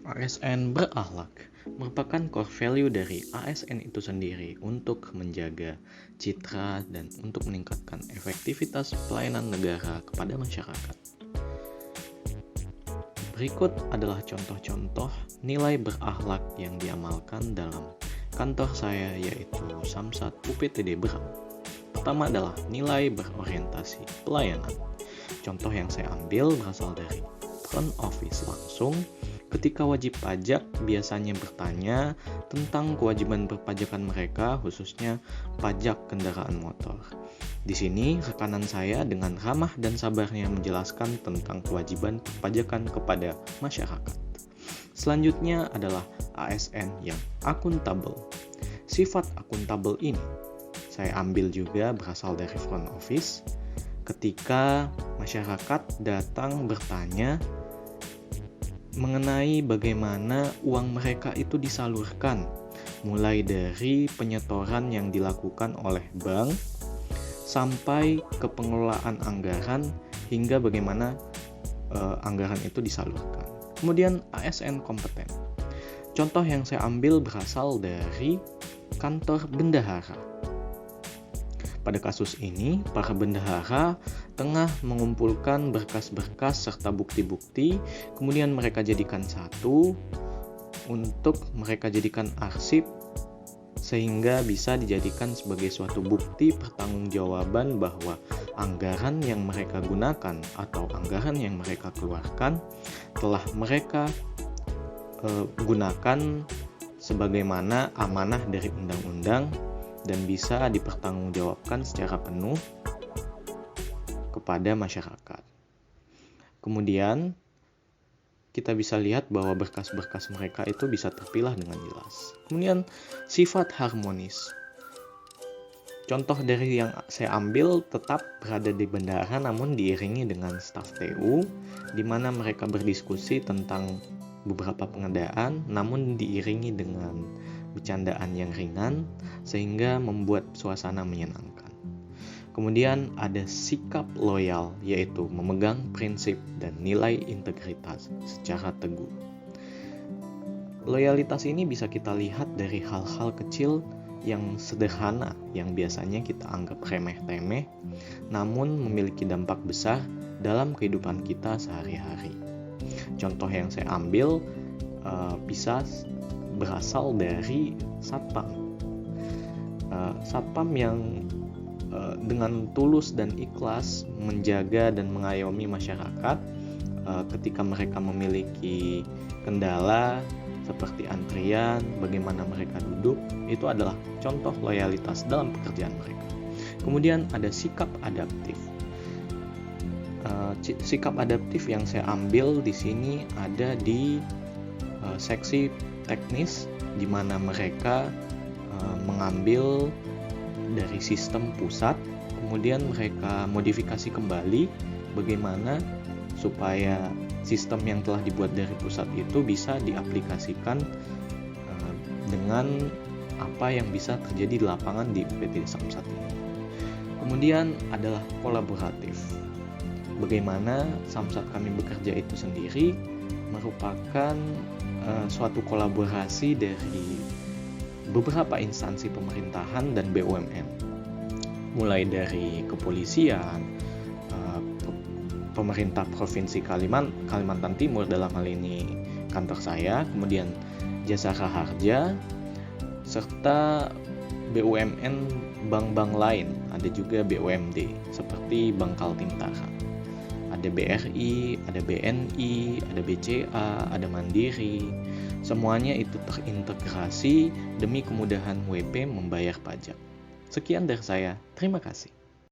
ASN berakhlak merupakan core value dari ASN itu sendiri untuk menjaga citra dan untuk meningkatkan efektivitas pelayanan negara kepada masyarakat. Berikut adalah contoh-contoh nilai berakhlak yang diamalkan dalam kantor saya, yaitu Samsat UPTD Berau. Pertama adalah nilai berorientasi pelayanan. Contoh yang saya ambil berasal dari front office langsung. Ketika wajib pajak biasanya bertanya tentang kewajiban perpajakan mereka, khususnya pajak kendaraan motor. Di sini rekanan saya dengan ramah dan sabarnya menjelaskan tentang kewajiban perpajakan kepada masyarakat. Selanjutnya adalah ASN yang akuntabel. Sifat akuntabel ini saya ambil juga berasal dari front office. Ketika masyarakat datang bertanya mengenai bagaimana uang mereka itu disalurkan, mulai dari penyetoran yang dilakukan oleh bank sampai ke pengelolaan anggaran hingga bagaimana anggaran itu disalurkan. Kemudian ASN kompeten. Contoh yang saya ambil berasal dari kantor bendahara. Pada kasus ini, para bendahara tengah mengumpulkan berkas-berkas serta bukti-bukti, kemudian mereka jadikan satu untuk mereka jadikan arsip sehingga bisa dijadikan sebagai suatu bukti pertanggungjawaban bahwa anggaran yang mereka gunakan atau anggaran yang mereka keluarkan telah mereka gunakan sebagaimana amanah dari undang-undang dan bisa dipertanggungjawabkan secara penuh kepada masyarakat. Kemudian kita bisa lihat bahwa berkas-berkas mereka itu bisa terpilah dengan jelas. Kemudian sifat harmonis. Contoh dari yang saya ambil tetap berada di bendahara namun diiringi dengan staf TU, di mana mereka berdiskusi tentang beberapa pengadaan namun diiringi dengan bercandaan yang ringan sehingga membuat suasana menyenangkan. Kemudian ada sikap loyal, yaitu memegang prinsip dan nilai integritas secara teguh. Loyalitas ini bisa kita lihat dari hal-hal kecil yang sederhana yang biasanya kita anggap remeh-temeh namun memiliki dampak besar dalam kehidupan kita sehari-hari. Contoh yang saya ambil bisa berasal dari satpam. Satpam yang dengan tulus dan ikhlas menjaga dan mengayomi masyarakat ketika mereka memiliki kendala seperti antrian, bagaimana mereka duduk, itu adalah contoh loyalitas dalam pekerjaan mereka. Kemudian ada sikap adaptif. Sikap adaptif yang saya ambil di sini ada di seksi teknis, di mana mereka mengambil dari sistem pusat, kemudian mereka modifikasi kembali bagaimana supaya sistem yang telah dibuat dari pusat itu bisa diaplikasikan dengan apa yang bisa terjadi di lapangan di UPTD Samsat ini. Kemudian adalah kolaboratif. Bagaimana Samsat kami bekerja itu sendiri merupakan suatu kolaborasi dari beberapa instansi pemerintahan dan BUMN, mulai dari kepolisian, pemerintah Provinsi Kalimantan Timur dalam hal ini kantor saya, kemudian Jasa Raharja, serta BUMN bank-bank lain, ada juga BUMD seperti Bank Kaltim-Tara. Ada BRI, ada BNI, ada BCA, ada Mandiri. Semuanya itu terintegrasi demi kemudahan WP membayar pajak. Sekian dari saya, terima kasih.